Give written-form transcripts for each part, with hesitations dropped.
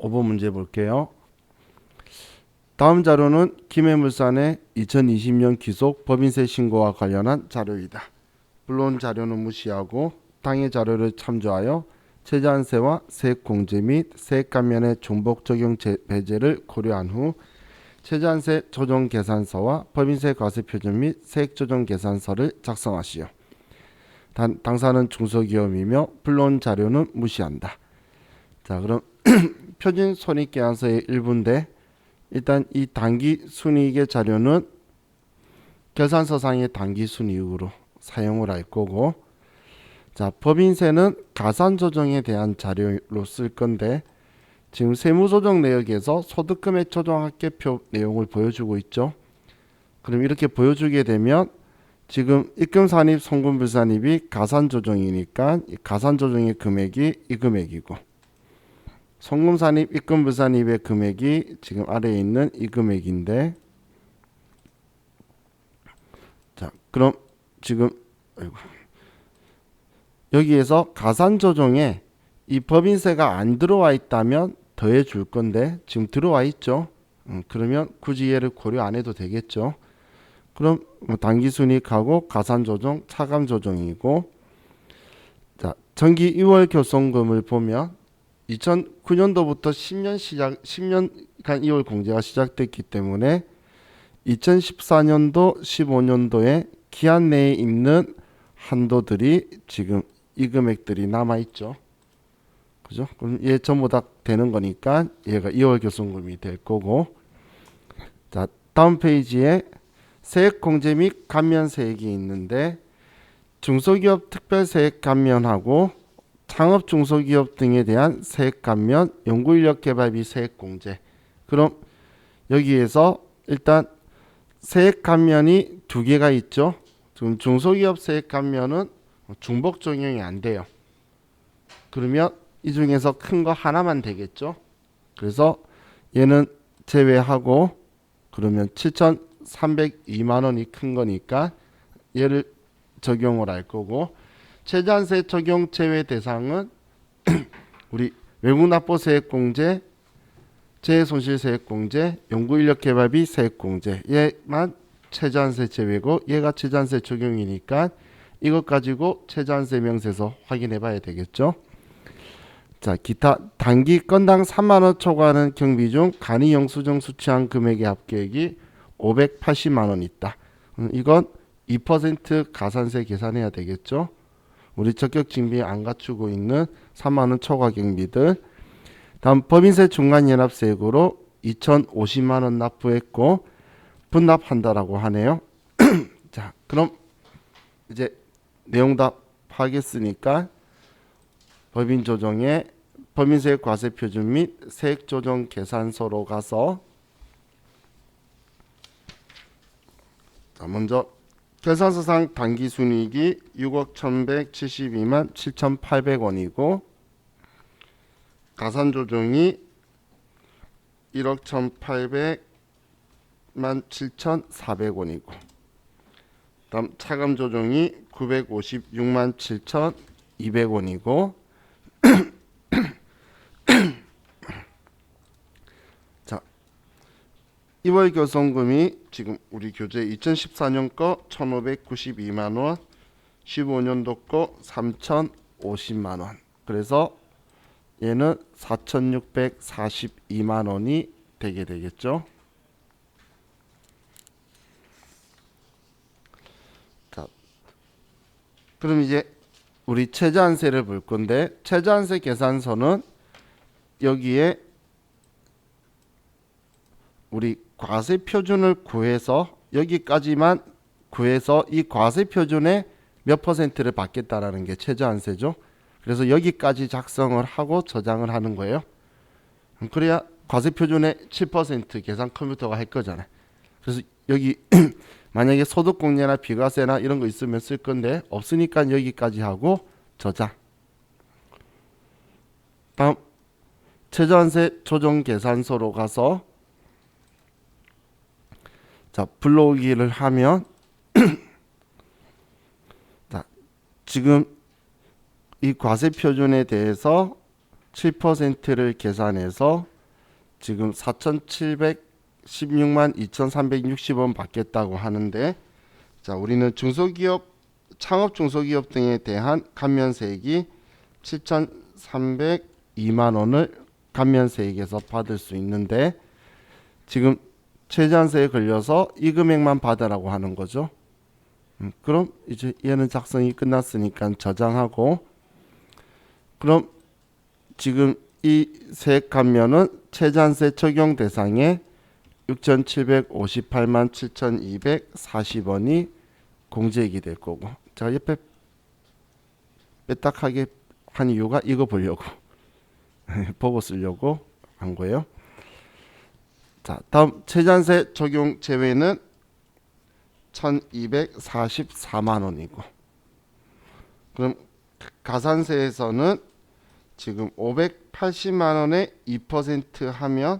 5번 문제 볼게요. 다음 자료는 김해물산의 2020년 기속 법인세 신고와 관련한 자료이다. 물론 자료는 무시하고 당해 자료를 참조하여 최저한세와 세액공제 및 세액감면의 중복 적용 배제를 고려한 후 최저한세 조정 계산서와 법인세 과세 표준 및 세액 조정 계산서를 작성하시오. 당사는 중소기업이며 불론 자료는 무시한다. 자, 그럼 표준 손익계산서의 일부인데 일단 이 당기순이익의 자료는 결산서상의 당기순이익으로 사용을 할 거고, 자, 법인세는 가산조정에 대한 자료로 쓸 건데 지금 세무조정 내역에서 소득금액 조정 합계표 내용을 보여주고 있죠. 그럼 이렇게 보여주게 되면 지금 입금산입, 송금불산입이 가산조정이니까 가산조정의 금액이 이 금액이고, 송금산입, 입금불산입의 금액이 지금 아래에 있는 이 금액인데, 자, 그럼 지금 여기에서 가산조정에 이 법인세가 안 들어와 있다면 더해 줄 건데 지금 들어와 있죠. 그러면 굳이 얘를 고려 안 해도 되겠죠. 그럼 당기순이익하고 가산조정, 차감조정이고, 자, 정기 2월 교통금을 보면 2009년도부터 10년간 2월 공제가 시작됐기 때문에 2014년도, 15년도에 기한 내에 있는 한도들이 지금 이 금액들이 남아 있죠. 그죠? 그럼 얘 전부 다 되는 거니까 얘가 2월 교통금이 될 거고, 자, 다음 페이지에 세액 공제 및 감면 세액이 있는데 중소기업 특별세액 감면하고 창업 중소기업 등에 대한 세액 감면, 연구인력 개발비 세액 공제. 그럼 여기에서 일단 세액 감면이 두 개가 있죠. 지금 중소기업 세액 감면은 중복 적용이 안 돼요. 그러면 이 중에서 큰 거 하나만 되겠죠. 그래서 얘는 제외하고, 그러면 7,302만 원이 큰 거니까 얘를 적용을 할 거고, 최저한세 적용 제외 대상은 우리 외국납부세액공제, 재해손실세액공제, 연구인력개발비 세액공제, 얘만 최저한세 제외고 얘가 최저한세 적용이니까 이것 가지고 최저한세 명세서 확인해 봐야 되겠죠. 자, 기타 단기 건당 3만 원 초과하는 경비 중 간이 영수증 수취한 금액의 합계액이 580만 원 있다. 이건 2% 가산세 계산해야 되겠죠. 우리 적격 징비 안 갖추고 있는 3만 원 초과 경비들. 다음 법인세 중간연합세액으로 2,050만 원 납부했고 분납한다라고 하네요. 자, 그럼 이제 내용 다 파악했으니까 법인 조정에 법인세 과세 표준 및 세액 조정 계산서로 가서, 자, 먼저 계산서상 당기순이익이 6억 1,172만 7,800원이고 가산조정이 1억 1,800만 7,400원이고, 다음 차감조정이 956만 7,200원이고, 자, 2월 교통금이 지금 우리 교재 2014년 거 1,592만 원, 15년도 거 3,050만 원. 그래서 얘는 4,642만 원이 되게 되겠죠. 자, 그럼 이제 우리 최저한세를 볼 건데, 최저한세 계산서는 여기에 우리 과세 표준을 구해서 여기까지만 구해서 이 과세 표준의 몇 퍼센트를 받겠다라는 게 최저한세죠. 그래서 여기까지 작성을 하고 저장을 하는 거예요. 그래야 과세 표준의 7% 계산 컴퓨터가 할 거잖아요. 그래서 여기 만약에 소득공제나 비과세나 이런 거 있으면 쓸 건데 없으니까 여기까지 하고 저장. 다음 최저한세 조정 계산서로 가서, 자, 불러오기를 하면 자, 지금 이 과세 표준에 대해서 7%를 계산해서 지금 4,716만 2,360원 받겠다고 하는데, 자, 우리는 중소기업, 창업 중소기업 등에 대한 감면세액이 7,302만 원을 감면세액에서 받을 수 있는데, 지금 최저한세에 걸려서 이 금액만 받으라고 하는 거죠. 그럼 이제 얘는 작성이 끝났으니까 저장하고, 그럼 지금 이 세액 감면은 최저한세 적용 대상에 6,758만 7,240원이 공제액이 될 거고, 제가 옆에 빼딱하게 한 이유가 이거 보려고 보고 쓰려고 한 거예요. 자, 다음 최저한세 적용 제외는 1,244만 원이고, 그럼 가산세에서는 지금 580만 원에 2% 하면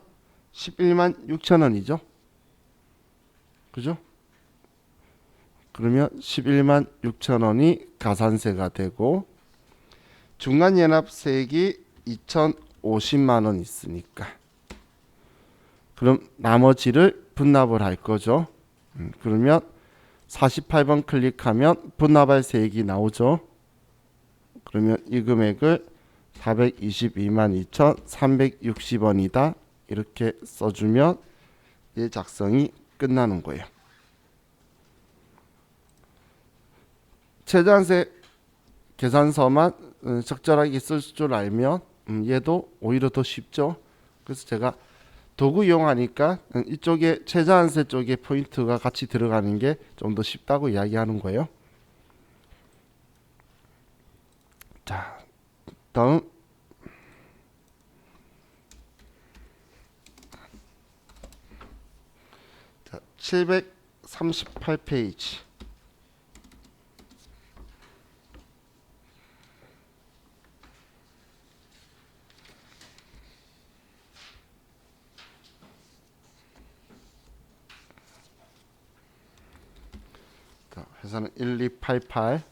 11만 6천 원이죠. 그죠? 그러면 11만 6천 원이 가산세가 되고, 중간연합세액이 2,050만 원 있으니까, 그럼 나머지를 분납을 할 거죠. 그러면 48번 클릭하면 분납할 세액이 나오죠. 그러면 이 금액을 422만 2,360원이다 이렇게 써주면 이 작성이 끝나는 거예요. 최저한세 계산서만 적절하게 쓸 줄 알면 얘도 오히려 더 쉽죠. 그래서 제가 도구 이용하니까 이쪽에 최저한세 쪽에 포인트가 같이 들어가는 게 좀 더 쉽다고 이야기하는 거예요. 자, 다음 자, 738페이지. 자, 회사는 1288.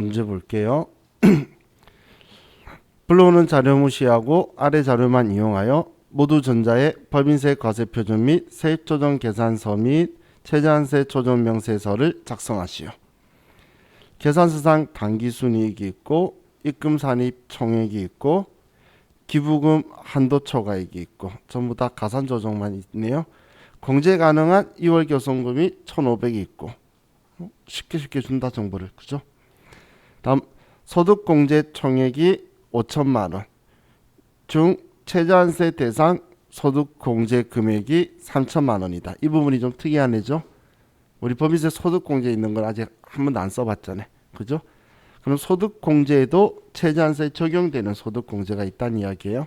문제 볼게요. 불러오는 자료 무시하고 아래 자료만 이용하여 모두 전자의 법인세 과세표준 및 세입조정 계산서 및 최저한세 조정 명세서를 작성하시오. 계산서상 당기순이익이 있고 입금산입 총액이 있고 기부금 한도 초과액이 있고 전부 다 가산조정만 있네요. 공제 가능한 2월 교섭금이 1,500이 있고 쉽게 준다 정보를. 그죠? 다음 소득공제 총액이 5천만 원 중 최저한세 대상 소득공제 금액이 3천만 원이다. 이 부분이 좀 특이하네죠. 우리 법인세 소득공제 있는 걸 아직 한 번도 안 써봤잖아요. 그죠? 그럼 소득공제에도 최저한세 적용되는 소득공제가 있다는 이야기예요.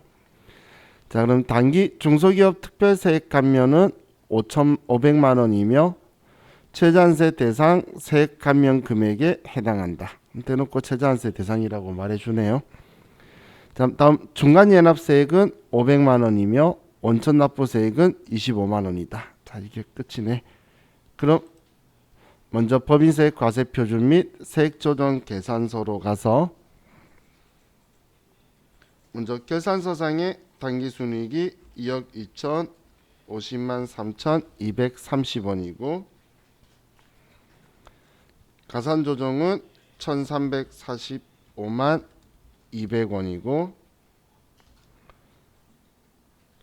자, 그럼 단기 중소기업 특별세액 감면은 500만 원이며 최저한세 대상 세액 감면 금액에 해당한다. 대놓고 최저한세 대상이라고 말해주네요. 다음 중간연합세액은 500만 원이며 원천납부세액은 25만 원이다. 자, 이게 끝이네. 그럼 먼저 법인세 과세표준 및 세액조정 계산서로 가서 먼저 계산서상의 당기순이익이 2억 2,050만 3,230원이고 가산조정은 1,345만 200원이고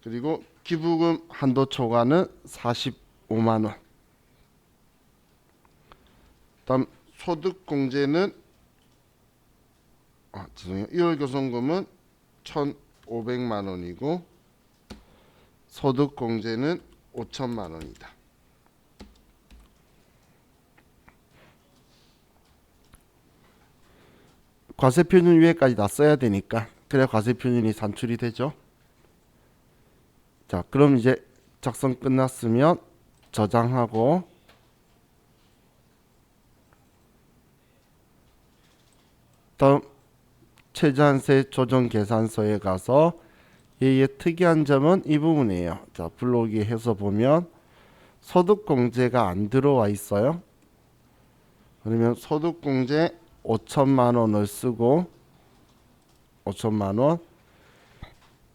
그리고 기부금 한도 초과는 45만 원. 다음 소득공제는 죄송해요. 1월 교섭금은 1,500만 원이고 소득공제는 5천만 원이다. 과세표준 위에까지 다 써야 되니까 그래야 과세표준이 산출이 되죠. 자, 그럼 이제 작성 끝났으면 저장하고 다음 최저한세 조정 계산서에 가서 얘의 특이한 점은 이 부분이에요. 자, 블록이 해서 보면 소득공제가 안 들어와 있어요. 그러면 소득공제 5천만 원을 쓰고 5천만 원,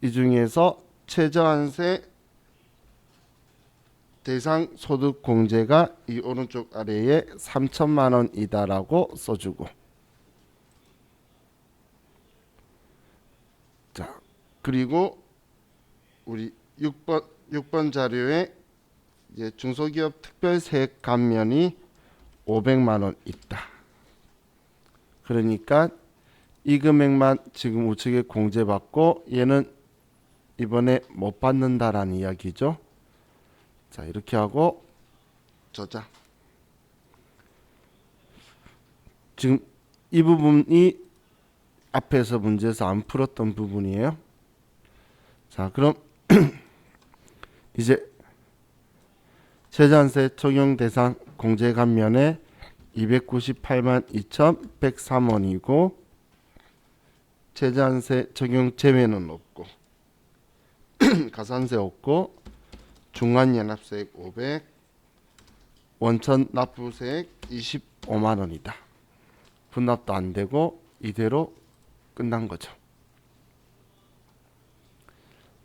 이 중에서 최저한세 대상 소득공제가 이 오른쪽 아래에 3천만 원이다라고 써주고, 자, 그리고 우리 6번 자료에 이제 중소기업 특별세액 감면이 500만 원 있다. 그러니까 이 금액만 지금 우측에 공제받고 얘는 이번에 못 받는다라는 이야기죠. 자, 이렇게 하고 저장. 지금 이 부분이 앞에서 문제에서 안 풀었던 부분이에요. 자, 그럼 이제 최저한세 적용 대상 공제 감면에 298만 2,103원이고 최저한세 적용 제외는 없고 가산세 없고 중간연합세액 500, 원천 납부세액 25만 원이다. 분납도 안 되고 이대로 끝난 거죠.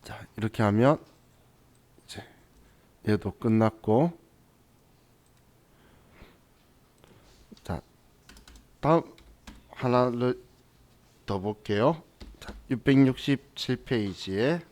자, 이렇게 하면 이제 얘도 끝났고, 자, 다음 하나를 더 볼게요. 자, 667페이지에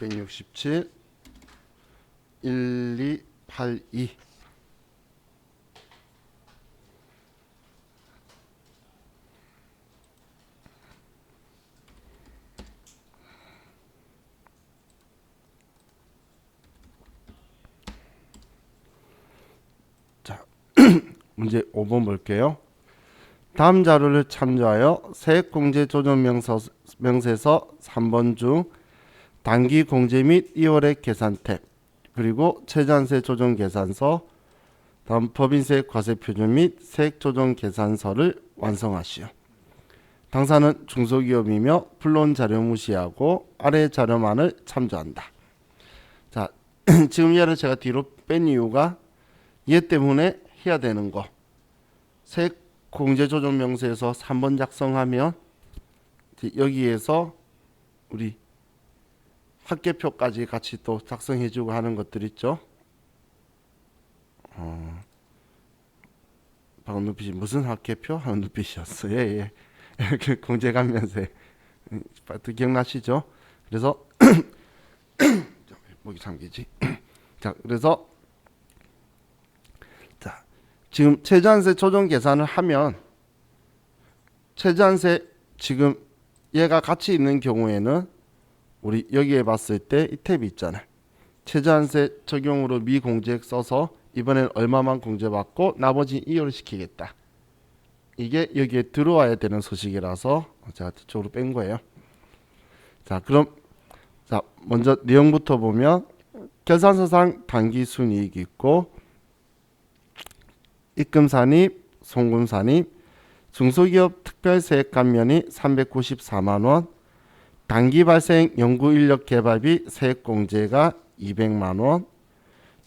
667 1282. 자, 문제 5번 볼게요. 다음 자료를 참조하여 세액공제 조정 명세서 3번 중 단기 공제 및 2월의 계산 탭, 그리고 최저한세 조정 계산서, 다음 법인세 과세 표준 및 세액 조정 계산서를 완성하시오. 당사는 중소기업이며 불론 자료 무시하고 아래 자료만을 참조한다. 자, 지금 얘를 제가 뒤로 뺀 이유가 얘 때문에 해야 되는 거. 세액 공제 조정 명세에서 3번 작성하면 여기에서 우리 합계표까지 같이 또 작성해주고 하는 것들 있죠. 방금 눈빛이 무슨 합계표 하는 눈빛이었어요. 예. 공제감면세 기억나시죠? 그래서 목이 잠기지. 자, 그래서 자, 지금 최저한세 조정 계산을 하면 최저한세 지금 얘가 같이 있는 경우에는 우리 여기에 봤을 때 이 탭이 있잖아요. 최저한세 적용으로 미공제액 써서 이번엔 얼마만 공제받고 나머지 이율을 시키겠다. 이게 여기에 들어와야 되는 소식이라서 제가 뒤쪽으로 뺀 거예요. 자, 그럼 자, 먼저 내용부터 보면 결산서상 단기 순이익이 있고 입금 산입, 송금 산입, 중소기업 특별세액 감면이 394만 원, 단기 발생 연구인력 개발비 세액공제가 200만 원,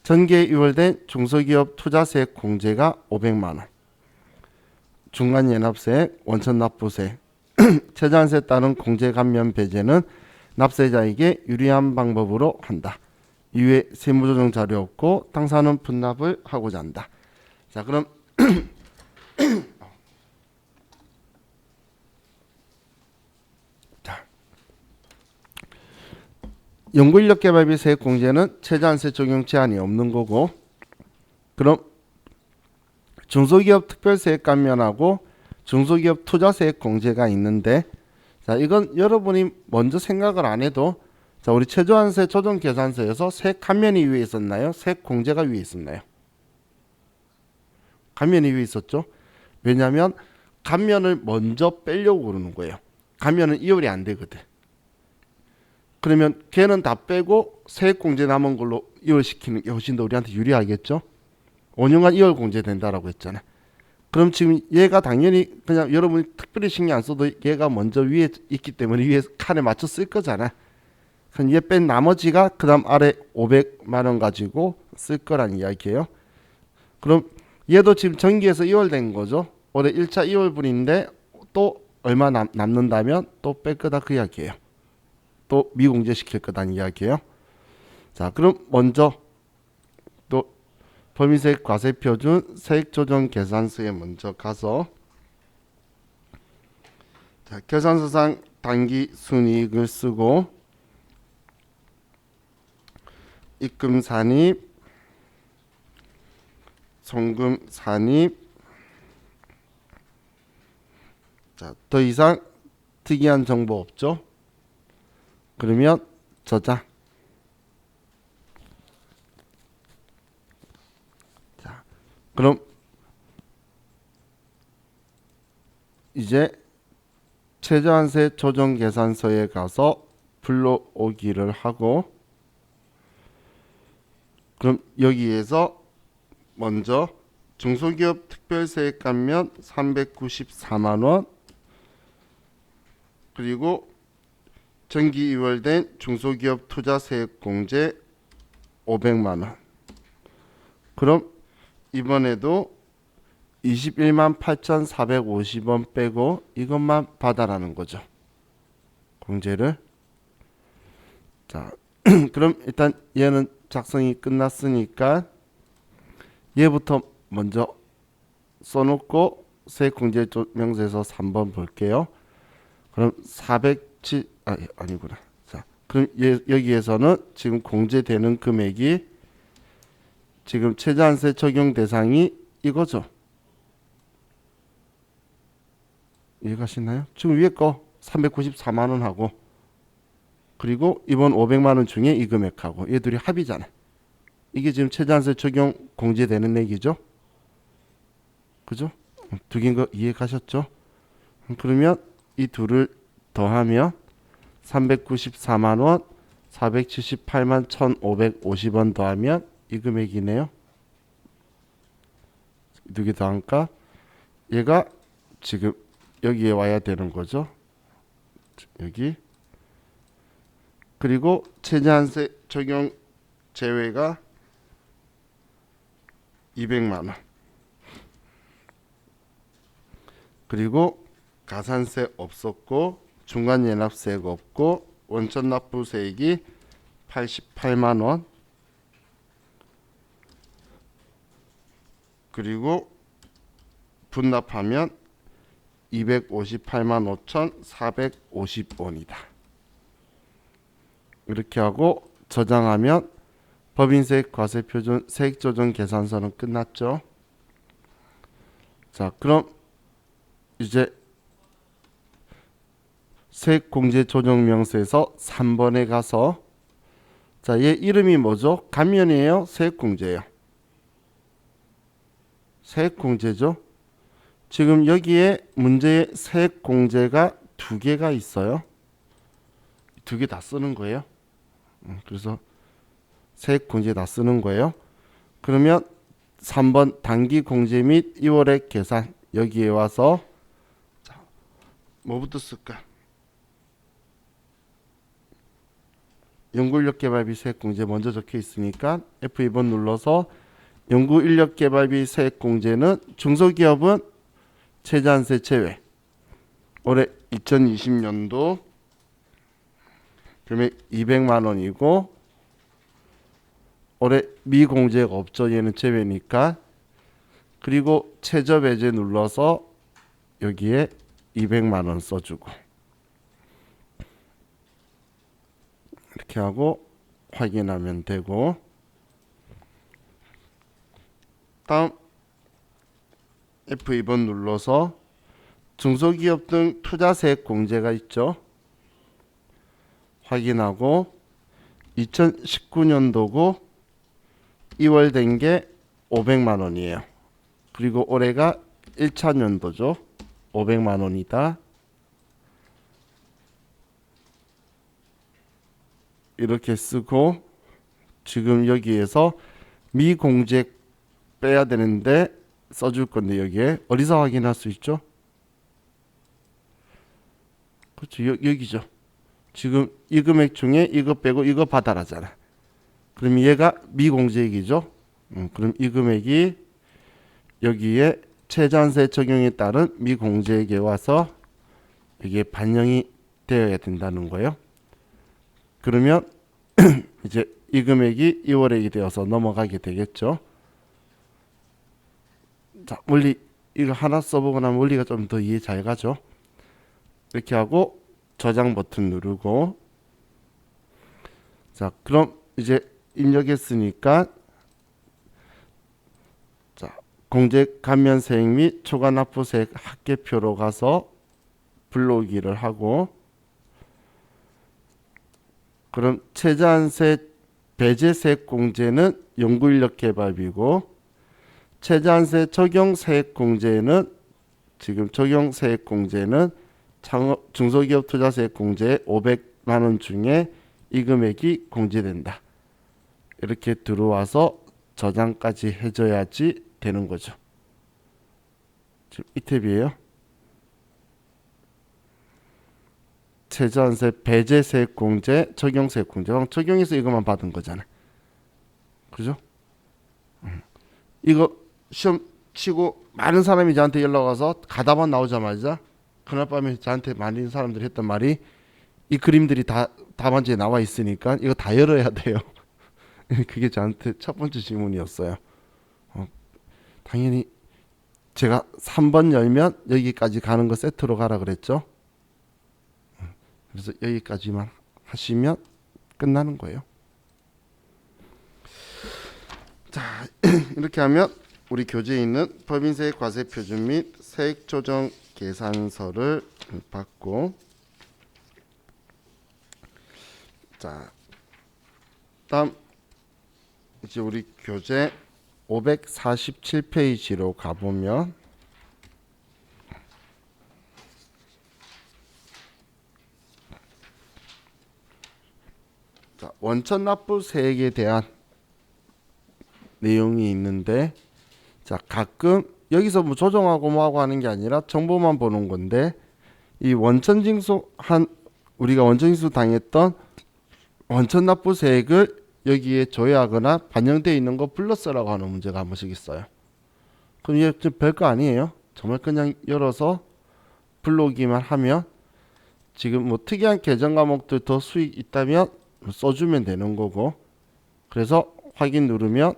전기에 유월된 중소기업 투자세액 공제가 500만 원, 중간연합세액, 원천납부세, 최저한세에 따른 공제 감면 배제는 납세자에게 유리한 방법으로 한다. 이외에 세무조정 자료 없고 당사는 분납을 하고자 한다. 자, 그럼 연구인력 개발비 세액 공제는 최저한세 적용 제한이 없는 거고, 그럼 중소기업 특별세액 감면하고 중소기업 투자세액 공제가 있는데, 자, 이건 여러분이 먼저 생각을 안 해도, 자, 우리 최저한세 조정 계산서에서 세액 감면이 위에 있었나요? 세액 공제가 위에 있었나요? 감면이 위에 있었죠. 왜냐하면 감면을 먼저 빼려고 그러는 거예요. 감면은 이월이 안 되거든. 그러면 걔는 다 빼고 세액공제 남은 걸로 이월시키는 게 훨씬 더 우리한테 유리하겠죠. 5년간 이월 공제된다라고 했잖아. 그럼 지금 얘가 당연히 그냥 여러분이 특별히 신경 안 써도 얘가 먼저 위에 있기 때문에 위에 칸에 맞춰 쓸 거잖아. 그럼 얘 뺀 나머지가 그 다음 아래 500만 원 가지고 쓸 거란 이야기예요. 그럼 얘도 지금 전기에서 2월 된 거죠. 올해 1차 2월분인데 또 얼마 남는다면 또 뺄 거다 그 이야기예요. 또 미공제 시킬 거다는 이야기예요. 자, 그럼 먼저 또 법인세액 과세표준 세액조정 계산서에 먼저 가서 자, 계산서상 단기 순이익을 쓰고 입금 산입, 송금 산입. 자, 더 이상 특이한 정보 없죠? 그러면 저장. 자, 그럼 이제 최저한세 조정 계산서에 가서 불러오기를 하고, 그럼 여기에서 먼저 중소기업 특별세액 감면 394만 원, 그리고 정기 2월된 중소기업 투자세액 공제 500만 원. 그럼 이번에도 21만 8,450원 빼고 이것만 받아라는 거죠. 공제를. 자, 그럼 일단 얘는 작성이 끝났으니까 얘부터 먼저 써놓고 세액공제 명세서 3번 볼게요. 그럼 407 아니구나. 자, 그럼 여기에서는 지금 공제되는 금액이 지금 최저한세 적용 대상이 이거죠. 이해가시나요? 지금 위에 거 394만 원 하고 그리고 이번 500만 원 중에 이 금액하고 얘 둘이 합이잖아. 이게 지금 최저한세 적용 공제되는 얘기죠. 그죠? 두 개인 거 이해 가셨죠? 그러면 이 둘을 더하면 394만 원, 478만 1,550원 더하면 이 금액이네요. 두 개 더한 값. 얘가 지금 여기에 와야 되는 거죠. 여기. 그리고 최저한세 적용 제외가 200만 원. 그리고 가산세 없었고 중간연납세가 없고 원천납부세액이 88만 원. 그리고 분납하면 258만 5,450원이다. 이렇게 하고 저장하면 법인세액 과세표준 세액조정 계산서는 끝났죠. 자, 그럼 이제 세액공제조정명세서 3번에 가서 자, 얘 이름이 뭐죠? 감면이에요? 세액공제예요? 세액공제죠. 지금 여기에 문제의 세액공제가 두 개가 있어요. 두 개 다 쓰는 거예요. 그래서 세액공제 다 쓰는 거예요. 그러면 3번 단기공제 및 2월의 계산 여기에 와서 자, 뭐부터 쓸까? 연구인력개발비 세액공제 먼저 적혀 있으니까 F2번 눌러서 연구인력개발비 세액공제는 중소기업은 최저한세 제외. 올해 2020년도 금액 200만 원이고 올해 미공제가 없죠. 얘는 제외니까. 그리고 최저 배제 눌러서 여기에 200만 원 써주고 이렇게 하고 확인하면 되고 다음 F2번 눌러서 중소기업 등 투자세액 공제가 있죠. 확인하고 2019년도고 2월 된 게 500만 원이에요. 그리고 올해가 1차 연도죠. 500만 원이다. 이렇게 쓰고 지금 여기에서 미공제 빼야 되는데 써줄 건데 여기에 어디서 확인할 수 있죠? 그렇죠. 여기죠. 지금 이 금액 중에 이거 빼고 이거 받아라잖아. 그럼 얘가 미공제액이죠. 그럼 이 금액이 여기에 최저한세 적용에 따른 미공제액에 와서 이게 반영이 되어야 된다는 거예요. 그러면 이제 이 금액이 2월액이 되어서 넘어가게 되겠죠. 자, 원리 이거 하나 써보고 나면 원리가 좀 더 이해 잘 가죠. 이렇게 하고 저장 버튼 누르고, 자, 그럼 이제 입력했으니까 자, 공제 감면세액 및 초과 납부세액 합계표로 가서 불러오기를 하고, 그럼 최저한세 배제세액 공제는 연구인력 개발비고, 최저한세 적용세액 공제는 지금 적용세액 공제는 창업 중소기업 투자세액 공제 500만 원 중에 이 금액이 공제된다. 이렇게 들어와서 저장까지 해줘야지 되는 거죠. 지금 이 탭이에요. 최저한세 배제세액 공제, 적용세액 공제. 적용해서 이것만 받은 거잖아. 그죠? 이거 시험 치고 많은 사람이 저한테 연락 와서 가답안 나오자마자 그날 밤에 저한테 많은 사람들이 했던 말이, 이 그림들이 다 답안지에 나와 있으니까 이거 다 열어야 돼요. 그게 저한테 첫 번째 질문이었어요. 당연히 제가 3번 열면 여기까지 가는 거 세트로 가라 그랬죠. 그래서 여기까지만 하시면 끝나는 거예요. 자, 이렇게 하면 우리 교재에 있는 법인세액 과세 표준 및 세액 조정 계산서를 받고, 자, 다음 이제 우리 교재 547페이지로 가보면, 자, 원천 납부 세액에 대한 내용이 있는데, 자, 가끔 여기서 뭐 조정하고 뭐하고 하는 게 아니라 정보만 보는 건데, 이 원천 징수한 우리가 원천 징수 당했던 원천 납부 세액을 여기에 조회하거나 반영되어 있는 거 플러스라고 하는 문제가 한 번씩 있어요. 그럼 이게 좀 별거 아니에요. 정말 그냥 열어서 불러오기만 하면, 지금 뭐 특이한 계정 과목들 더 수익 있다면 써주면 되는 거고, 그래서 확인 누르면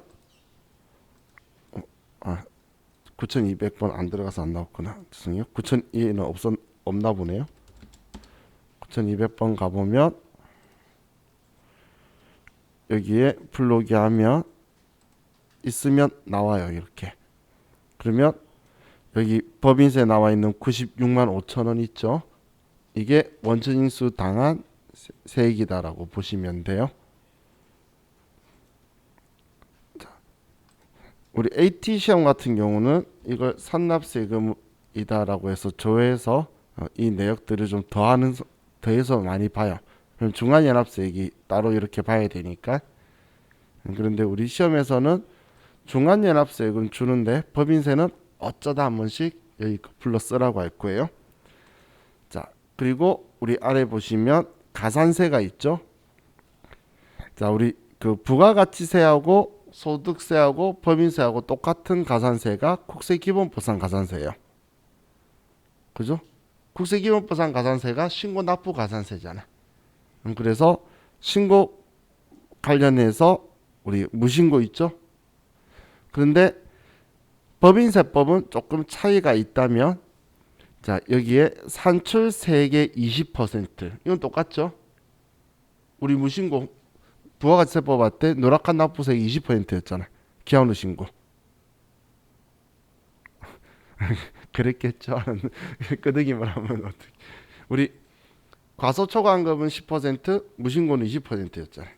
9200번 안 들어가서 안 나왔구나. 죄송해요. 9200는 없나 보네요. 9200번 가보면 여기에 불러오기 하면 있으면 나와요. 이렇게. 그러면 여기 법인세 나와 있는 96만 5천 원 있죠. 이게 원천징수 당한 세액이다라고 보시면 돼요. 우리 AT 시험 같은 경우는 이걸 산납세금이다라고 해서 조회해서 이 내역들을 좀 더해서 많이 봐요. 그럼 중간연합세액이 따로 이렇게 봐야 되니까. 그런데 우리 시험에서는 중간연합세액은 주는데 법인세는 어쩌다 한 번씩 여기 플러스라고 할 거예요. 자, 그리고 우리 아래 보시면 가산세가 있죠. 자, 우리 그 부가가치세하고 소득세하고 법인세하고 똑같은 가산세가 국세기본보상 가산세예요. 그죠? 국세기본보상 가산세가 신고 납부 가산세잖아. 그래서 신고 관련해서 우리 무신고 있죠? 그런데 법인세법은 조금 차이가 있다면, 자, 여기에 산출세액의 20%, 이건 똑같죠? 우리 무신고 부가가치세법 할 때 누락한 납부세액 20%였잖아. 기한후 신고. 그랬겠죠. 끄덕이만 하면 어떻게? 우리 과소초과한금은 10%, 무신고는 20%였잖아.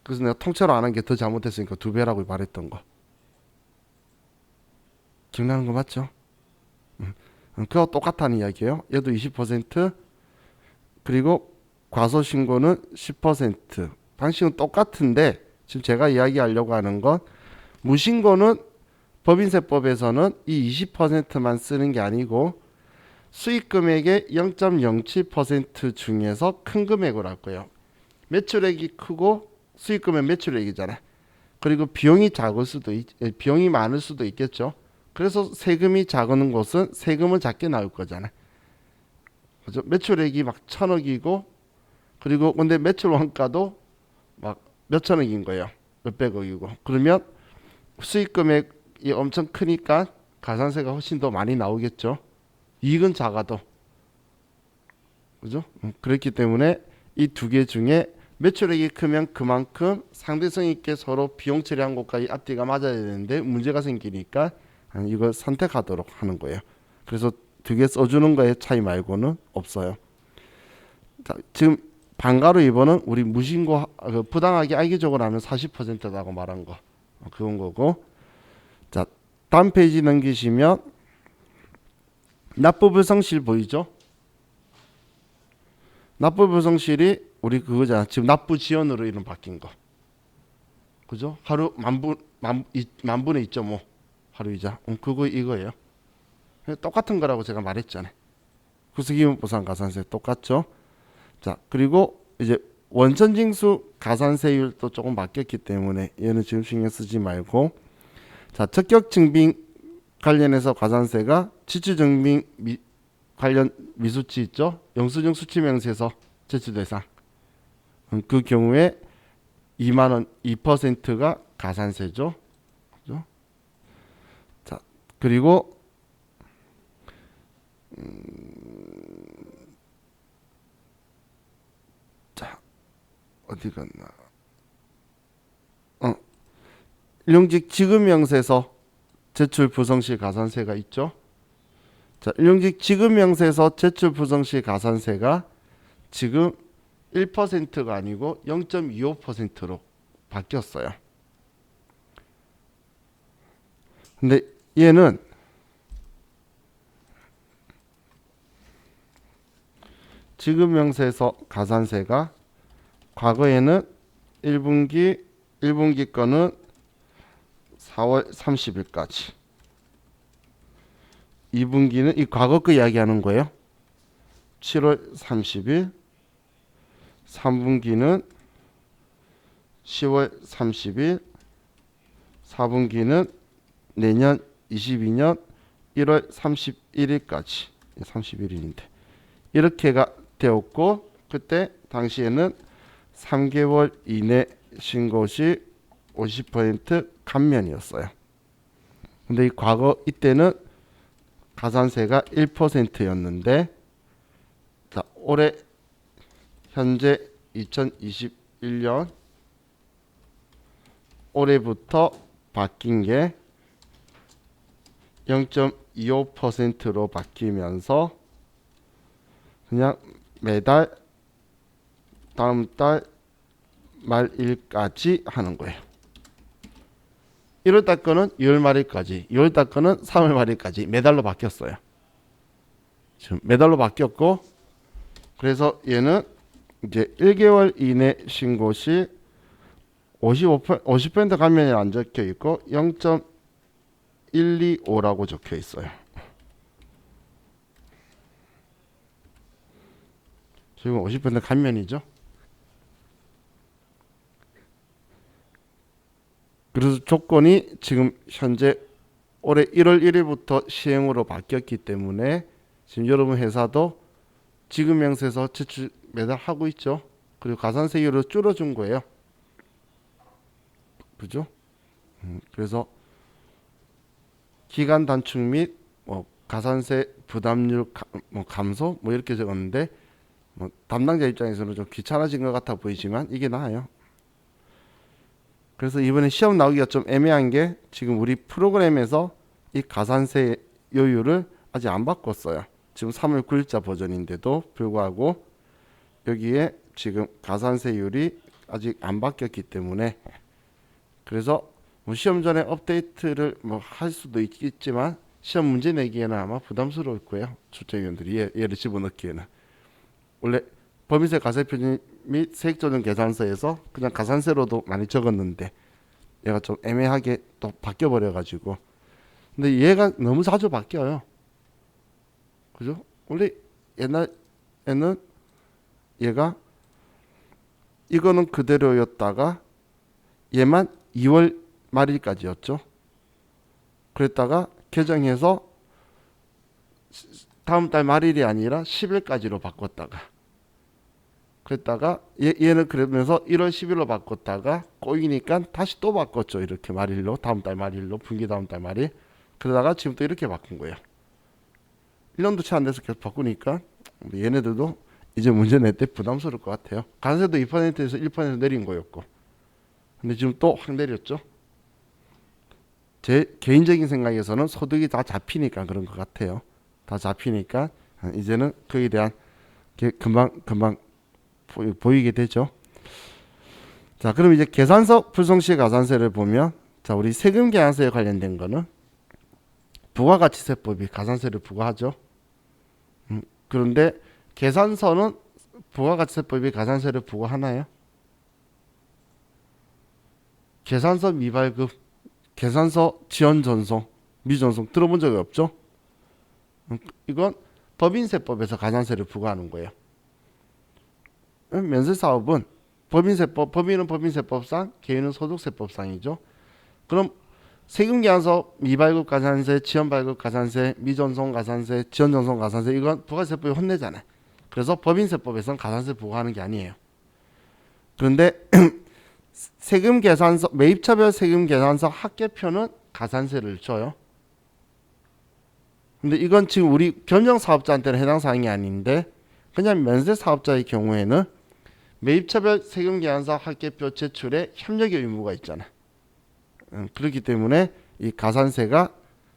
그래서 내가 통째로 안 한 게 더 잘못했으니까 2배라고 말했던 거. 정리하는 거 맞죠? 그거 똑같다는 이야기예요. 얘도 20%, 그리고 과소신고는 10%. 방식은 똑같은데 지금 제가 이야기하려고 하는 건 무신고는 법인세법에서는 이 20%만 쓰는 게 아니고 수익금액의 0.07% 중에서 큰 금액으로 할 거예요. 매출액이 크고 수익금액 매출액이잖아요. 그리고 비용이 작을 수도 비용이 많을 수도 있겠죠. 그래서 세금이 작은 곳은 세금은 작게 나올 거잖아요. 그죠? 매출액이 막 1,000억이고 그리고 근데 매출 원가도 막 몇천억인 거예요. 몇백억이고. 그러면 수익 금액이 엄청 크니까 가산세가 훨씬 더 많이 나오겠죠. 이익은 작아도. 그죠? 그렇기 때문에 이 두 개 중에 매출액이 크면 그만큼 상대성 있게 서로 비용 처리한 것까지 앞뒤가 맞아야 되는데 문제가 생기니까 이걸 선택하도록 하는 거예요. 그래서 두 개 써주는 거에 차이 말고는 없어요. 자, 지금 반가로 2번은 우리 무신고 부당하게 악의적으로 하면 40%라고 말한 거 그건 거고. 자, 다음 페이지 넘기시면 납부불성실 보이죠? 납부불성실이 우리 그거잖아. 지금 납부지연으로 이름 바뀐 거. 그죠? 하루 만분의 2.5 하루이자. 그거 이거예요. 똑같은 거라고 제가 말했잖아요. 구수기본보상 가산세 똑같죠? 자, 그리고 이제 원천징수 가산세율도 조금 바뀌었기 때문에 얘는 지금 신경 쓰지 말고. 자, 적격증빙 관련해서 가산세가 지출증빙 관련 미수치 있죠? 영수증 수치명세서 제출 대상. 그 경우에 2만 원 2%가 가산세죠. 그죠? 자, 그리고 자, 어디 갔나? 일용직 지급명세서 제출 부성시 가산세가 있죠. 자, 일용직 지급명세서 제출 부성시 가산세가 지금 1%가 아니고 0.25%로 바뀌었어요. 근데 얘는 지급명세서 가산세가 과거에는 1분기 거는 4월 30일까지, 2분기는 이 과거 거 이야기하는 거예요. 7월 30일, 3분기는 10월 30일, 4분기는 내년 22년 1월 31일까지, 31일인데 이렇게가 되었고, 그때 당시에는 3개월 이내 신고 시 50% 감면이었어요. 근데 이 과거 이때는 가산세가 1%였는데 자, 올해 현재 2021년 올해부터 바뀐 게 0.25%로 바뀌면서 그냥 매달 다음 달 말일까지 하는 거예요. 1월달 거는 2월 말일까지, 2월달 거는 3월 말일까지 매달로 바뀌었어요. 지금 매달로 바뀌었고, 그래서 얘는 이제 1개월 이내 신고 시 50% 감면이 안 적혀 있고 0.125라고 적혀 있어요. 지금 50% 감면이죠. 그래서 조건이 지금 현재 올해 1월 1일부터 시행으로 바뀌었기 때문에 지금 여러분 회사도 지급명세서 제출 매달 하고 있죠. 그리고 가산세율을 줄여준 거예요. 그죠? 그래서 기간 단축 및 가산세 부담률 감소 이렇게 적었는데 담당자 입장에서는 좀 귀찮아진 것 같아 보이지만 이게 나아요. 그래서 이번에 시험 나오기가 좀 애매한 게 지금 우리 프로그램에서 이 가산세 요율을 아직 안 바꿨어요. 지금 3월 9일자 버전인데도 불구하고 여기에 지금 가산세율이 아직 안 바뀌었기 때문에, 그래서 시험 전에 업데이트를 할 수도 있겠지만 시험 문제 내기에는 아마 부담스러울 거예요. 출제위원들이 얘를 집어넣기에는. 원래 법인세 가세표준 및 세액조정 계산서에서 그냥 가산세로도 많이 적었는데 얘가 좀 애매하게 또 바뀌어 버려 가지고. 근데 얘가 너무 자주 바뀌어요. 그죠? 원래 옛날에는 얘가 이거는 그대로였다가 얘만 2월 말일까지였죠. 그랬다가 개정해서 다음 달 말일이 아니라 10일까지로 바꿨다가 그랬다가 얘는 그러면서 1월 10일로 바꿨다가 꼬이니까 다시 또 바꿨죠. 이렇게 말일로 다음 달 말일로 분기 다음 달 말일. 그러다가 지금 또 이렇게 바꾼 거예요. 1년도 채 안 돼서 계속 바꾸니까 얘네들도 이제 문제 낼 때 부담스러울 것 같아요. 관세도 2%에서 1% 내린 거였고 근데 지금 또 확 내렸죠. 제 개인적인 생각에서는 소득이 다 잡히니까 그런 것 같아요. 다 잡히니까 이제는 거기에 대한 게 금방 보이게 되죠. 자, 그럼 이제 계산서 불송시 가산세를 보면 자, 우리 세금 계산서에 관련된 거는 부가가치세법이 가산세를 부과하죠. 그런데 계산서는 부가가치세법이 가산세를 부과하나요? 계산서 미발급, 계산서 지연 전송, 미전송 들어본 적이 없죠? 이건 법인세법에서 가산세를 부과하는 거예요. 면세사업은 법인은 법인세법상, 개인은 소득세법상이죠. 그럼 세금계산서 미발급 가산세, 지연발급 가산세, 미전송 가산세, 지연전송 가산세 이건 부가세법이 혼내잖아요. 그래서 법인세법에서는 가산세 부과하는 게 아니에요. 그런데 세금계산서 매입차별 세금계산서 합계표는 가산세를 줘요. 근데 이건 지금 우리 겸용사업자한테는 해당 사항이 아닌데 그냥 면세사업자의 경우에는 매입차별 세금계산서 합계표 제출에 협력의 의무가 있잖아. 그렇기 때문에 이 가산세가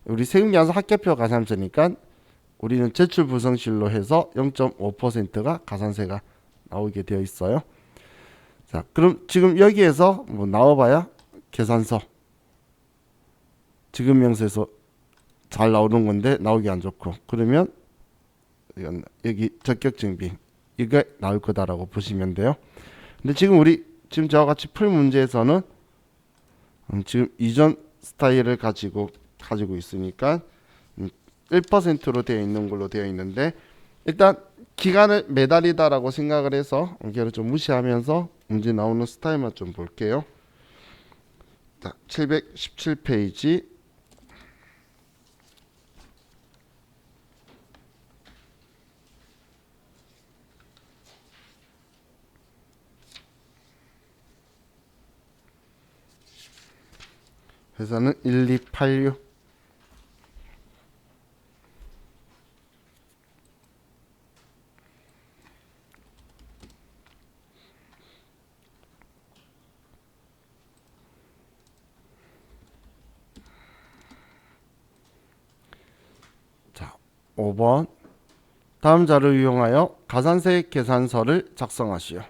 우리 세금계산서 합계표 가산세니까 우리는 제출 불성실로 해서 0.5%가 가산세가 나오게 되어 있어요. 자, 그럼 지금 여기에서 뭐 나와봐야 계산서 지급명세서 잘 나오는 건데 나오기 안 좋고 그러면 여기 적격증빙 이게 나올 거다라고 보시면 돼요. 근데 지금 지금 저와 같이 풀 문제에서는 지금 이전 스타일을 가지고 있으니까 1%로 되어 있는 걸로 되어 있는데 일단 기간을 매달이다라고 생각을 해서 이걸 좀 무시하면서 문제 나오는 스타일만 좀 볼게요. 자, 717페이지 회사는 1286 자, 5번 다음 자료를 이용하여 가산세 계산서를 작성하시오.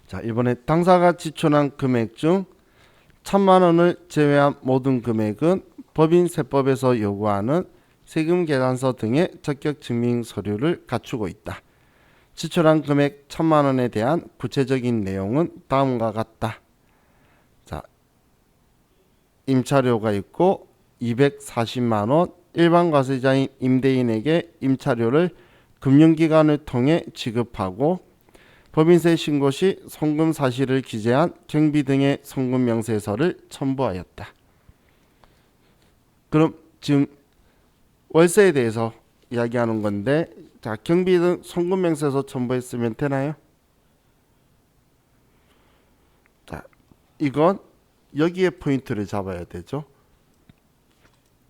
자, 이번에 당사가 지출한 금액 중 1,000만 원을 제외한 모든 금액은 법인세법에서 요구하는 세금 계산서 등의 적격 증빙 서류를 갖추고 있다. 지출한 금액 1,000만 원에 대한 구체적인 내용은 다음과 같다. 자, 임차료가 있고 240만 원, 일반 과세자인 임대인에게 임차료를 금융기관을 통해 지급하고 법인세 신고 시 송금 사실을 기재한 경비 등의 송금 명세서를 첨부하였다. 그럼 지금 월세에 대해서 이야기하는 건데 자, 경비 등 송금 명세서 첨부했으면 되나요? 자, 이건 여기에 포인트를 잡아야 되죠.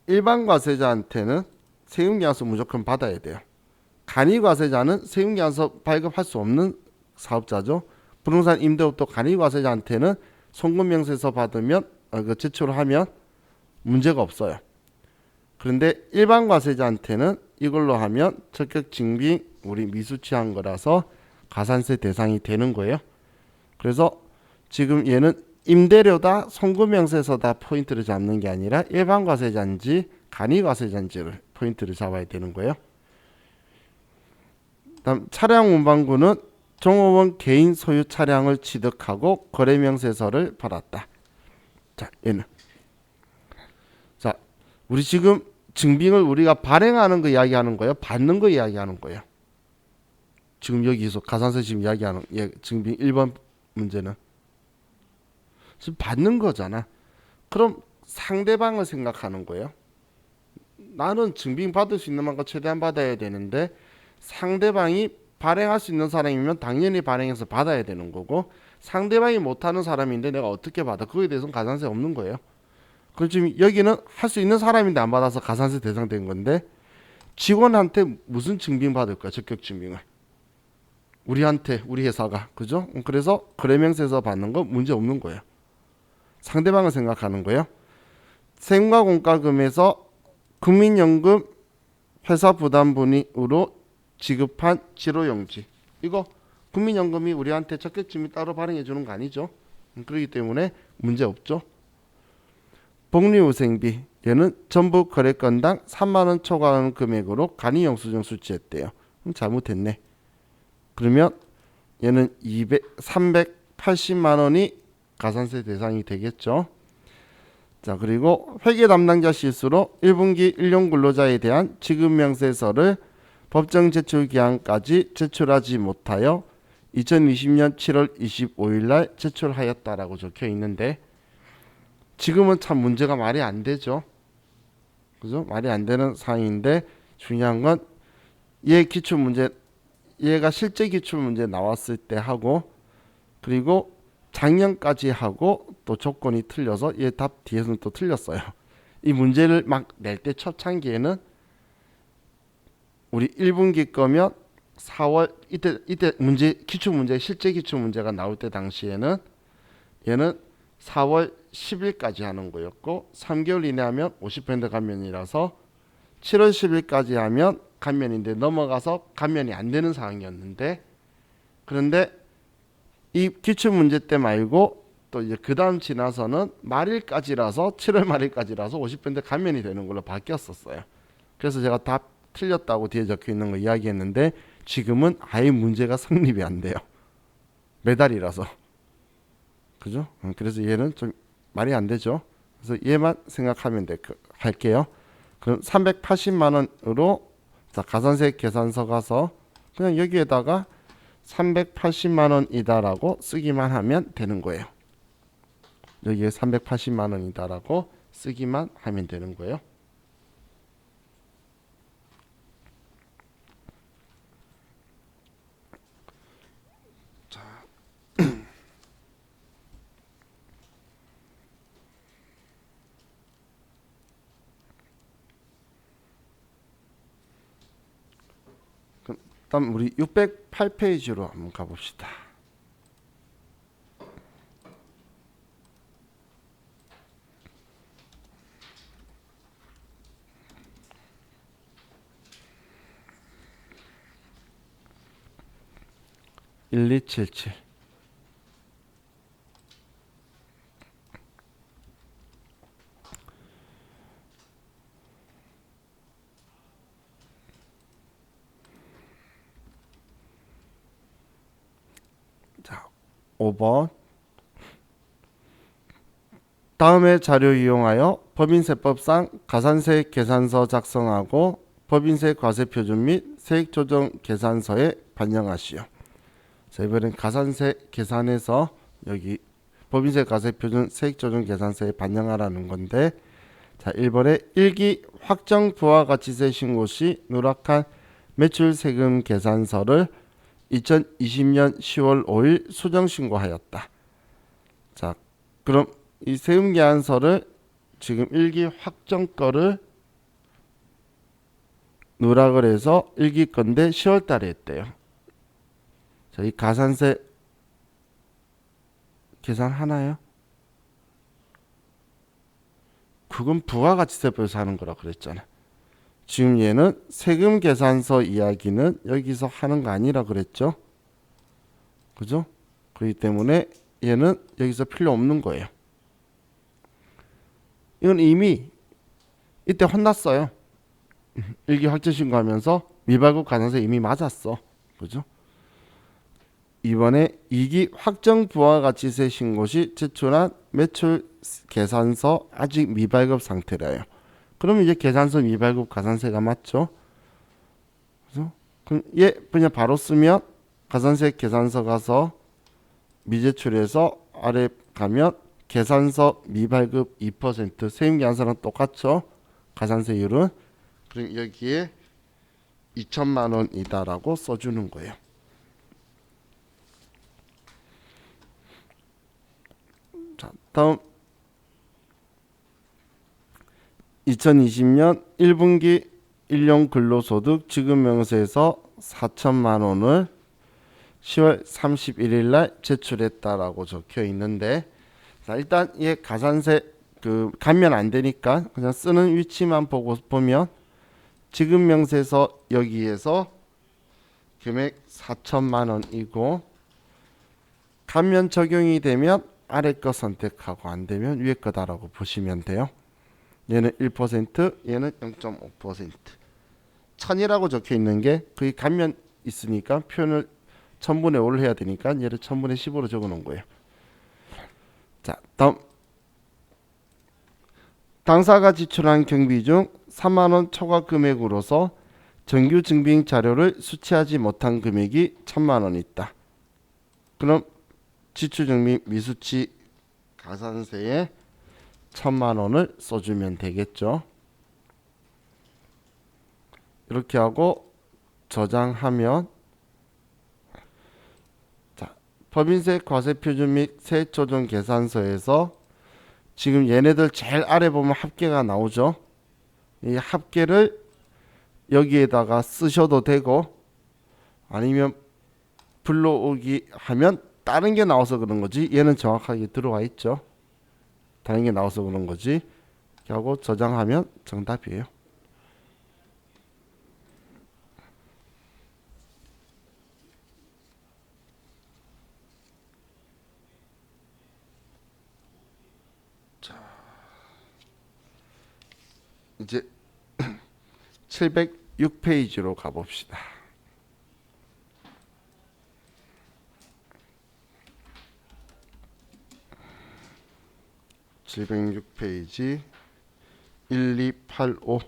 일반 과세자한테는 세금계산서 무조건 받아야 돼요. 간이과세자는 세금계산서 발급할 수 없는 사업자죠. 부동산 임대업도 간이과세자한테는 송금명세서 받으면 제출을 하면 문제가 없어요. 그런데 일반 과세자한테는 이걸로 하면 적격증빙 우리 미수치한 거라서 가산세 대상이 되는 거예요. 그래서 지금 얘는 임대료다, 송금명세서다 포인트를 잡는 게 아니라 일반 과세자인지 간이 과세자인지를 포인트를 잡아야 되는 거예요. 다음 차량 운반구는 종업원 개인 소유 차량을 취득하고 거래명세서를 받았다. 자, 얘는 자, 우리 지금 증빙을 우리가 발행하는 거 이야기하는 거예요, 받는 거 이야기하는 거예요. 지금 여기서 가산세 지금 이야기하는 증빙 1번 문제는 지금 받는 거잖아. 그럼 상대방을 생각하는 거예요. 나는 증빙 받을 수 있는 만큼 최대한 받아야 되는데 상대방이 발행할 수 있는 사람이면 당연히 발행해서 받아야 되는 거고, 상대방이 못하는 사람인데 내가 어떻게 받아? 그거에 대해서는 가산세 없는 거예요. 그럼 지금 여기는 할 수 있는 사람인데 안 받아서 가산세 대상된 건데, 직원한테 무슨 증빙 받을 거야? 적격 증빙을 우리한테, 우리 회사가, 그죠? 그래서 거래명세서 받는 거 문제 없는 거예요. 상대방을 생각하는 거예요. 세금과 공과금에서 국민연금 회사 부담분으로 지급한 지로용지, 이거 국민연금이 우리한테 적격증이 따로 발행해 주는 거 아니죠? 그렇기 때문에 문제 없죠. 복리후생비, 얘는 전부 거래건당 3만원 초과하는 금액으로 간이영수증 수취했대요. 잘못했네. 그러면 얘는 380만원이 가산세 대상이 되겠죠. 자, 그리고 회계 담당자 실수로 1분기 일용 근로자에 대한 지급명세서를 법정 제출 기한까지 제출하지 못하여 2020년 7월 25일 날 제출하였다라고 적혀 있는데, 지금은 참 문제가 말이 안 되죠. 그죠? 말이 안 되는 사항인데, 중요한 건 얘 기출 문제, 얘가 실제 기출 문제 나왔을 때 하고, 그리고 작년까지 하고 또 조건이 틀려서 얘 답 뒤에서는 또 틀렸어요. 이 문제를 막 낼 때 초창기에는 우리 1분기 거면 4월 이때 문제, 기출 문제, 실제 기출 문제가 나올 때 당시에는 얘는 4월 10일까지 하는 거였고, 3개월 이내 하면 50% 감면이라서 7월 10일까지 하면 감면인데 넘어가서 감면이 안 되는 상황이었는데, 그런데 이 기출 문제 때 말고 또 이제 그 다음 지나서는 말일까지라서 7월 말일까지라서 50% 감면이 되는 걸로 바뀌었었어요. 그래서 제가 답 틀렸다고 뒤에 적혀 있는 거 이야기했는데, 지금은 아예 문제가 성립이 안 돼요. 매달이라서. 그죠? 그래서 얘는 좀 말이 안 되죠. 그래서 얘만 생각하면 할게요. 그럼 380만 원으로 자, 가산세 계산서 가서 그냥 여기에다가 380만 원이다라고 쓰기만 하면 되는 거예요. 여기에 380만 원이다라고 쓰기만 하면 되는 거예요. 자. 그럼 우리 608페이지로 한번 가봅시다. (1277) 자, 5번. 다음의 자료 이용하여 법인세법상 가산세 계산서 작성하고 법인세 과세표준 및 세액조정 계산서에 반영하시오. 자, 이번엔 가산세 계산해서 여기 법인세 과세표준 세액조정 계산서에 반영하라는 건데, 자, 1번에 1기 확정 부가가치세 신고 시 누락한 매출세금 계산서를 2020년 10월 5일 수정 신고하였다. 자, 그럼 이 세금 계산서를 지금 1기 확정 거를 누락을 해서 1기 건데 10월 달에 했대요. 자, 이 가산세 계산하나요? 그건 부가가치세법에서 하는 거라 그랬잖아. 지금 얘는 세금 계산서 이야기는 여기서 하는 거 아니라 그랬죠. 그죠? 그렇기 때문에 얘는 여기서 필요 없는 거예요. 이건 이미 이때 혼났어요. 일기 확정 신고하면서 미발급 가산세 이미 맞았어. 그죠? 이번에 2기 확정 부가가치세 신고 시 제출한 매출 계산서 아직 미발급 상태래요. 그럼 이제 계산서 미발급 가산세가 맞죠? 그래서 그럼 얘 그냥 바로 쓰면 가산세 계산서 가서 미제출해서 아래 가면 계산서 미발급 2% 세임계산서랑 똑같죠? 가산세율은. 그럼 여기에 2천만 원이다라고 써주는 거예요. 자, 다음 2020년 1분기 일용 근로소득 지급명세에서 4천만 원을 10월 31일 날 제출했다라고 적혀 있는데, 자, 일단 얘 가산세 감면 안 되니까 그냥 쓰는 위치만 보고 보면 지급명세서 여기에서 금액 4천만 원이고, 감면 적용이 되면 아래 거 선택하고 안 되면 위에 거다라고 보시면 돼요. 얘는 1%, 얘는 0.5%. 1000이라고 적혀 있는 게 거의 감면 있으니까 표현을 1000분의 5를 해야 되니까 얘를 1000분의 10으로 적어 놓은 거예요. 자, 다음 당사가 지출한 경비 중 3만 원 초과 금액으로서 정규 증빙 자료를 수취하지 못한 금액이 1000만 원 있다. 그럼 지출 증빙 미수치 가산세에 1000만 원을 써주면 되겠죠. 이렇게 하고 저장하면, 자, 법인세 과세표준 및 세액조정 계산서에서 지금 얘네들 제일 아래 보면 합계가 나오죠. 이 합계를 여기에다가 쓰셔도 되고, 아니면 불러오기 하면 다른 게 나와서 그런 거지, 얘는 정확하게 들어와 있죠. 다른 게 나와서 그런 거지. 이렇게 하고 저장하면 정답이에요. 이제 706페이지로 가봅시다. 706페이지 1285.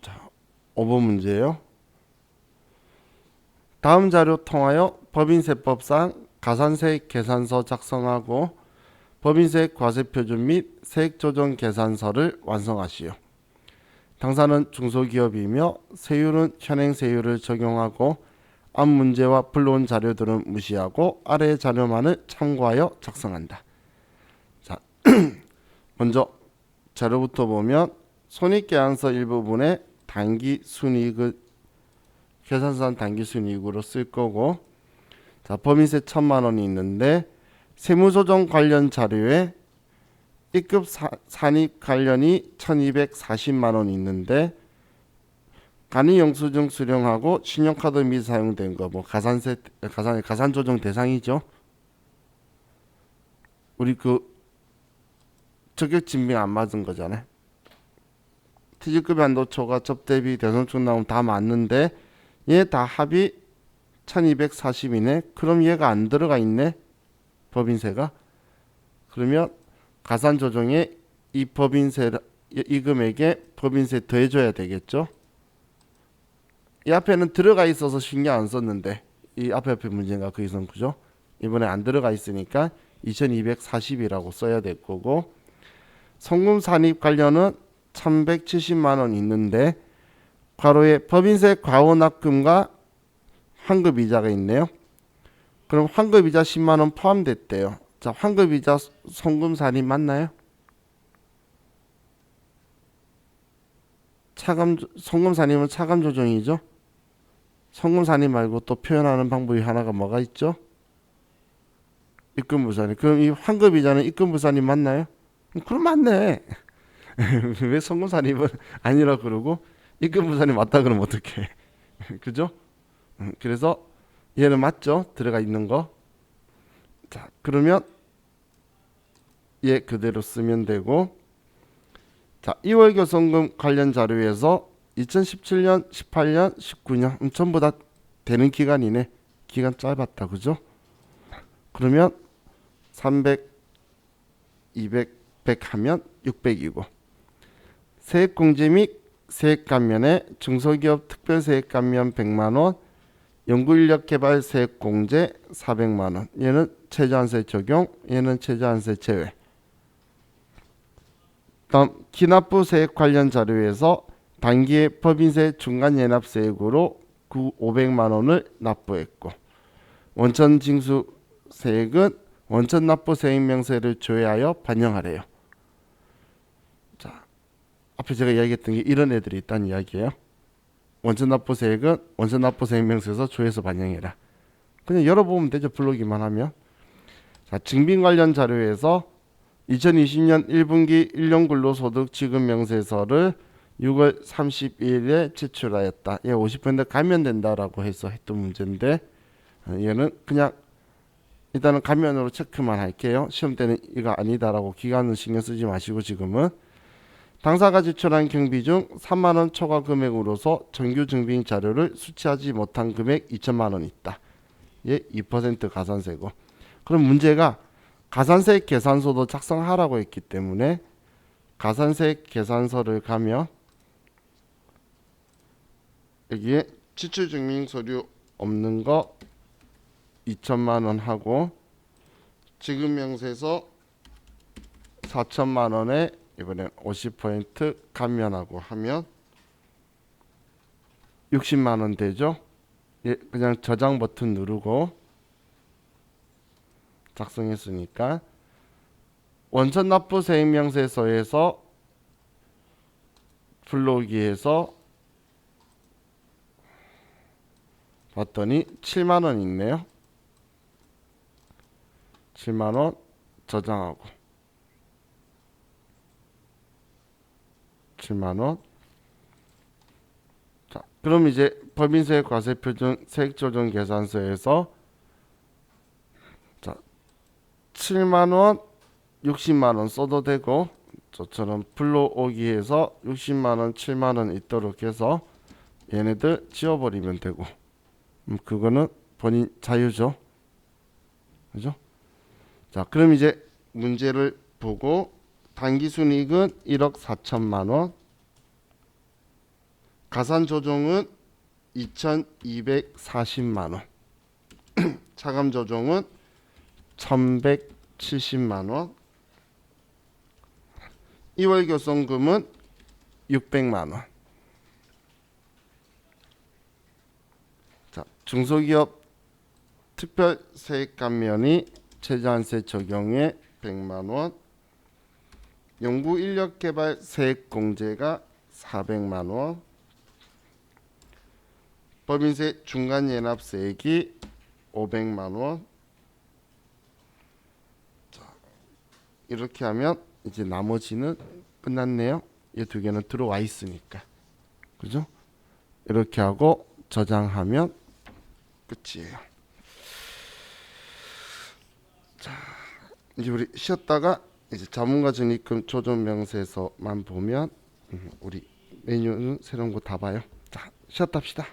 자, 5번 문제예요. 다음 자료 통하여 법인세법상 가산세 계산서 작성하고 법인세 과세표준 및 세액조정 계산서를 완성하시오. 당사는 중소기업이며 세율은 현행 세율을 적용하고 앞 문제와 불러온 자료들은 무시하고 아래의 자료만을 참고하여 작성한다. 자, 먼저 자료부터 보면 손익계산서 일부분에 단기순이익을 계산서는 단기순이익으로 쓸 거고, 자, 법인세 1000만 원이 있는데 세무조정 관련 자료에 B급 산입 관련이 1240만 원 있는데 간이영수증 수령하고 신용카드 미 사용된 거 뭐 가산 조정 대상이죠. 우리 적격 증빙 안 맞은 거잖아요. 퇴직급여 한도초과 접대비 대손축 나오면 다 맞는데 얘 다 합이 1240이네. 그럼 얘가 안 들어가 있네, 법인세가. 그러면 가산 조정에 이 금액에 법인세 더해줘야 되겠죠. 이 앞에는 들어가 있어서 신경 안 썼는데 이 앞에 문제가 거기선, 그죠? 이번에 안 들어가 있으니까 2240이라고 써야 될 거고, 송금 산입 관련은 1170만 원 있는데 괄호에 법인세 과호납금과 환급이자가 있네요. 그럼 환급이자 10만 원 포함됐대요. 자, 환급이자 송금 산입 맞나요? 송금 산입은 차감 조정이죠. 송금 산입 말고 또 표현하는 방법이 하나가 뭐가 있죠? 입금부산이. 그럼 이 환급이자는 입금부산이 맞나요? 그럼 맞네. 왜 성금산입은 아니라 그러고 입금부산이 맞다 그러면 어떡해. 그죠? 그래서 얘는 맞죠? 들어가 있는 거. 자, 그러면 얘 그대로 쓰면 되고, 자, 2월 교성금 관련 자료에서 2017년, 18년, 19년 전부 다 되는 기간이네. 기간 짧았다. 그죠? 그러면 300, 200, 100 하면 600이고, 세액공제 및 세액감면에 중소기업 특별세액감면 100만원, 연구인력 개발 세액공제 400만원. 얘는 최저한세 적용, 얘는 최저한세 제외. 다음 기납부 세액 관련 자료에서 단기의 법인세 중간연합세액으로 500만원을 납부했고, 원천 징수 세액은 원천 납부 세액명세를 조회하여 반영하래요. 자, 앞에 제가 이야기했던 게 이런 애들이 있다는 이야기예요. 원천 납부 세액은 원천 납부 세액명세에서 조회해서 반영해라. 그냥 열어보면 되죠. 불러기만 하면. 자, 증빙 관련 자료에서 2020년 1분기 1년 근로소득 지급 명세서를 6월 30일에 제출하였다. 얘 50% 감면된다라고 해서 했던 문제인데, 얘는 그냥 일단은 감면으로 체크만 할게요. 시험 때는 이거 아니다라고 기간은 신경 쓰지 마시고, 지금은 당사가 제출한 경비 중 3만원 초과 금액으로서 정규 증빙 자료를 수취하지 못한 금액 2천만 원 있다. 얘 2% 가산세고. 그럼 문제가 가산세 계산서도 작성하라고 했기 때문에 가산세 계산서를 가면 여기에 지출증명 서류 없는 거 2천만 원 하고, 지급명세서 4천만 원에 이번엔 50% 감면하고 하면 60만 원 되죠. 예, 그냥 저장 버튼 누르고 작성했으니까 원천 납부 세액명세서에서 불러오기에서 봤더니 7만 원 있네요. 7만 원 저장하고 7만 원. 자, 그럼 이제 법인세 과세표준 세액조정 계산서에서 자, 7만 원, 60만 원 써도 되고, 저처럼 불러오기에서 60만 원, 7만 원 있도록 해서 얘네들 지워버리면 되고, 그거는 본인 자유죠. 그죠? 자, 그럼 이제 문제를 보고 단기순이익은 1억 4천만 원, 가산조정은 2,240만 원, 차감조정은 1,170만 원, 2월 교성금은 600만 원. 자, 중소기업 특별세액감면이 최저한세 적용에 100만 원, 연구인력개발 세액공제가 400만 원, 법인세 중간연합세액이 500만 원. 자, 이렇게 하면 이제 나머지는 끝났네요. 이 두 개는 들어와 있으니까. 그죠? 이렇게 하고 저장하면 끝이에요. 자, 이제 우리 쉬었다가 이제 자문과 적립금 조정 명세서만 보면 우리 메뉴는 새로운 거 다 봐요. 자, 쉬었다 합시다.